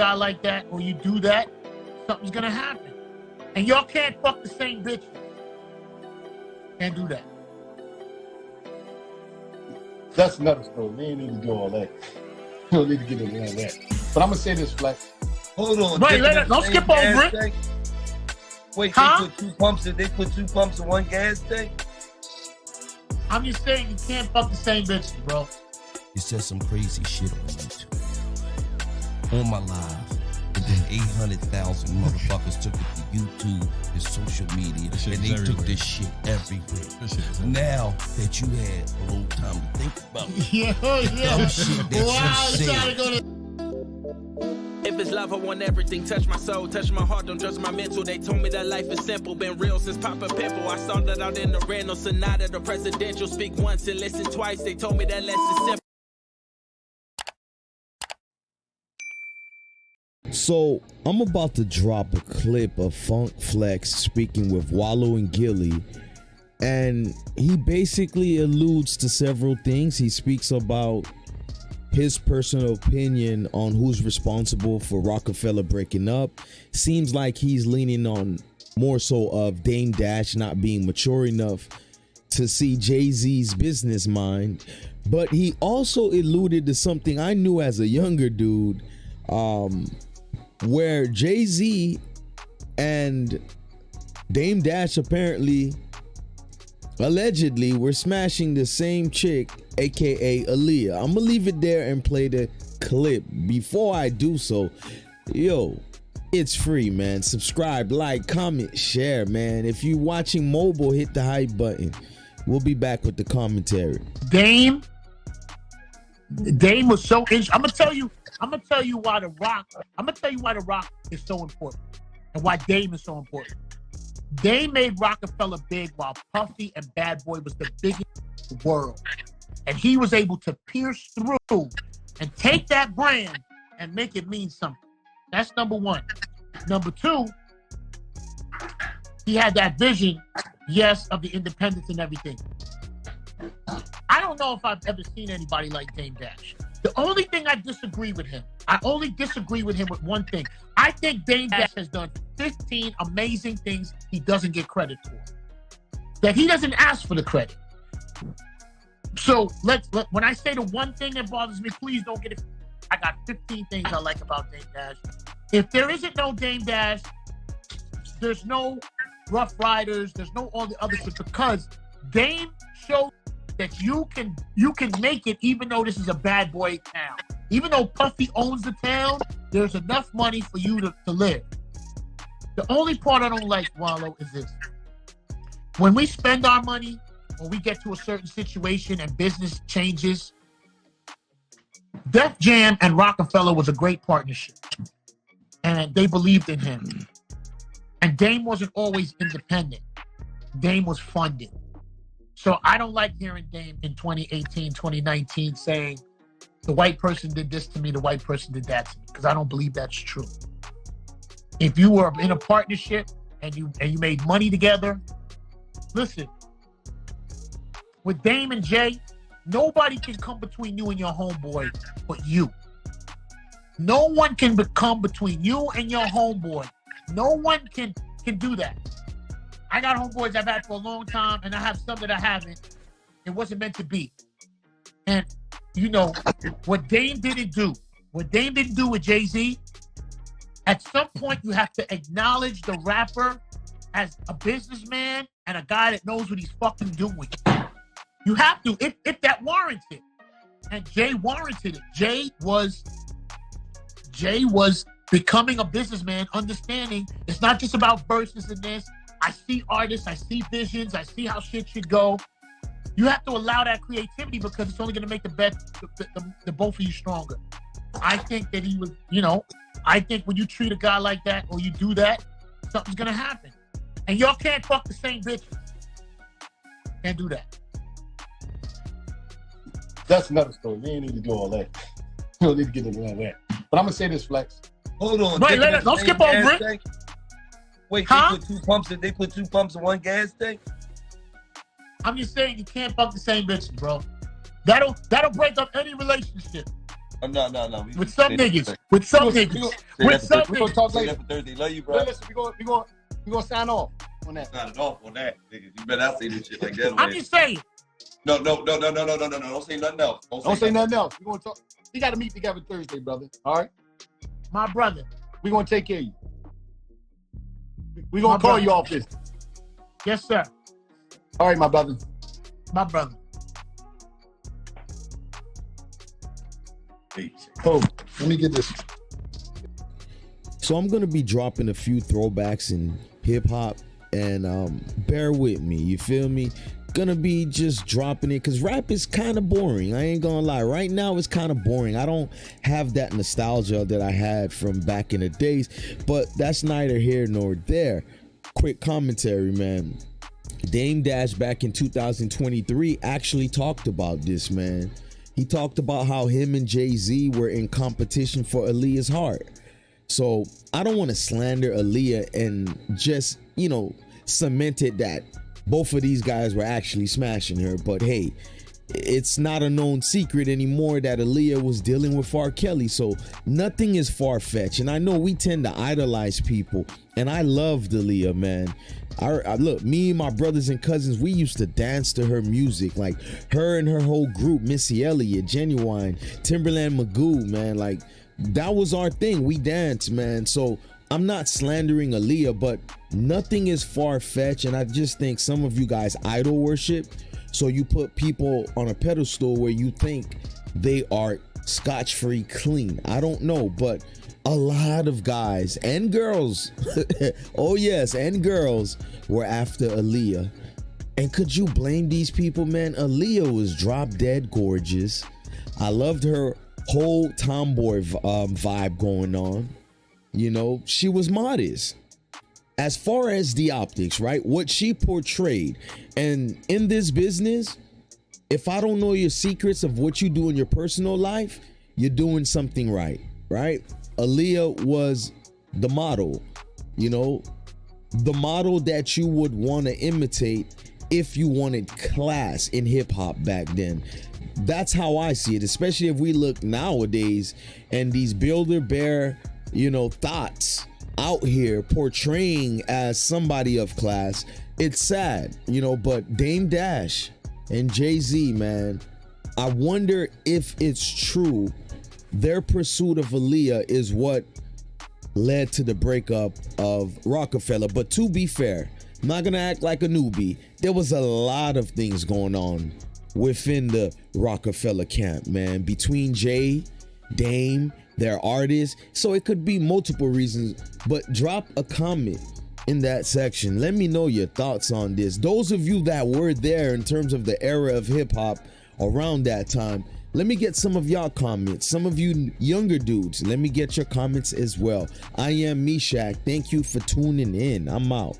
guy like that or you do that, something's gonna happen. And y'all can't fuck the same bitches. Can't do that. That's another story. We ain't need to do all that. We don't need to get into all that. But I'm gonna say this, Flex. Hold on. Wait, don't skip over it. Tank? Wait, huh? They put two pumps in one gas tank? I'm just saying you can't fuck the same bitches, bro. You said some crazy shit on YouTube. On my live. And then 800,000 motherfuckers took it to YouTube and social media. And they took this shit everywhere. Now that you had a little time to think about it. Yeah. Dumb shit that you said. If it's love, I want everything. Touch my soul, touch my heart, don't judge my mental. They told me that life is simple, been real since Papa Pimple. I started out in the Renault Sonata, the presidential. Speak once and listen twice. They told me that less is simple. So I'm about to drop a clip of Funk Flex speaking with Wallow and Gilly, and he basically alludes to several things. He speaks about his personal opinion on who's responsible for Rockefeller breaking up. Seems like he's leaning on more so of Dame Dash not being mature enough to see Jay-Z's business mind. But he also alluded to something I knew as a younger dude, where Jay-Z and Dame Dash allegedly were smashing the same chick, aka Aaliyah. I'm gonna leave it there and play the clip. Before I do so, yo, it's free, man. Subscribe, like, comment, share, man. If you're watching mobile, hit the hype button. We'll be back with the commentary. Dame was so interesting. I'm gonna tell you why The Rock is so important and why Dame is so important. Dame made Rockefeller big while Puffy and Bad Boy was the biggest in the world. And he was able to pierce through and take that brand and make it mean something. That's number one. Number two, he had that vision, yes, of the independence and everything. I don't know if I've ever seen anybody like Dame Dash. The only thing I disagree with him with one thing. I think Dame Dash has done 15 amazing things he doesn't get credit for. That he doesn't ask for the credit. So when I say the one thing that bothers me, please don't get it. I got 15 things I like about Dame Dash. If there isn't no Dame Dash, there's no Rough Riders, there's no all the other shit, because Dame showed that you can make it even though this is a bad boy town. Even though Puffy owns the town, there's enough money for you to live. The only part I don't like, Wallow, is this. When we spend our money, when we get to a certain situation and business changes, Def Jam and Rockefeller was a great partnership. And they believed in him. And Dame wasn't always independent. Dame was funded. So I don't like hearing Dame in 2018, 2019 saying, the white person did this to me, the white person did that to me, because I don't believe that's true. If you were in a partnership and you made money together, listen, with Dame and Jay, nobody can come between you and your homeboy but you. No one can come between you and your homeboy. No one can do that. I got homeboys I've had for a long time, and I have some that I haven't. It wasn't meant to be. And, you know, what Dame didn't do with Jay-Z, at some point you have to acknowledge the rapper as a businessman and a guy that knows what he's fucking doing. You have to, if that warrants it. And Jay warranted it. Jay was becoming a businessman, understanding it's not just about verses in this. I see artists, I see visions, I see how shit should go. You have to allow that creativity because it's only going to make the both of you stronger. I think that he was, I think when you treat a guy like that or you do that, something's going to happen. And y'all can't fuck the same bitches. Can't do that. That's another story. We ain't need to do all that. We don't need to get into all that. But I'm going to say this, Flex. Hold on. Wait, don't skip over it. Wait, huh? They put two pumps in one gas tank? I'm just saying you can't fuck the same bitches, bro. That'll break up any relationship. No. With some niggas. With some niggas. With some We're gonna niggas. talk Say later. that for Thursday. Love you, bro. Listen, we're gonna sign off on that. Not at all on that, nigga. You better not say this shit like that. I'm just saying. No. Don't say nothing else. Don't say nothing else. We're gonna talk. We gotta meet together Thursday, brother. All right? My brother. We're gonna take care of you. We're gonna call you off this. Yes, sir. All right, my brother. My brother. Oh, let me get this. So I'm gonna be dropping a few throwbacks in hip hop, and bear with me. You feel me? Gonna be just dropping it because rap is kind of boring. I ain't gonna lie. Right now it's kind of boring. I don't have that nostalgia that I had from back in the days, but that's neither here nor there. Quick commentary, man. Dame Dash back in 2023 actually talked about this, man. He talked about how him and Jay-Z were in competition for Aaliyah's heart. So I don't want to slander Aaliyah and just, cement it that both of these guys were actually smashing her. But hey, it's not a known secret anymore that Aaliyah was dealing with R. Kelly. So nothing is far-fetched. And I know we tend to idolize people. And I loved Aaliyah, man. I look, me and my brothers and cousins, we used to dance to her music. Like her and her whole group, Missy Elliott, Genuine, Timberland Magoo, man. Like that was our thing. We danced, man. So I'm not slandering Aaliyah, but nothing is far-fetched. And I just think some of you guys idol worship. So you put people on a pedestal where you think they are scotch-free clean. I don't know, but a lot of guys and girls, oh yes, and girls were after Aaliyah. And could you blame these people, man? Aaliyah was drop dead gorgeous. I loved her whole tomboy vibe going on. She was modest. As far as the optics, right? What she portrayed. And in this business, if I don't know your secrets of what you do in your personal life, you're doing something right? Aaliyah was the model, the model that you would want to imitate if you wanted class in hip hop back then. That's how I see it, especially if we look nowadays and these Builder Bear, thoughts out here portraying as somebody of class. It's sad, but Dame Dash and Jay-Z, man, I wonder if it's true their pursuit of Aaliyah is what led to the breakup of Rockefeller. But to be fair, I'm not gonna act like a newbie. There was a lot of things going on within the Rockefeller camp, man, between Jay, Dame, their artists. So it could be multiple reasons, but drop a comment in that section. Let me know your thoughts on this. Those of you that were there in terms of the era of hip hop around that time, let me get some of y'all comments. Some of you younger dudes, let me get your comments as well. I am MESCHAC. Thank you for tuning in. I'm out.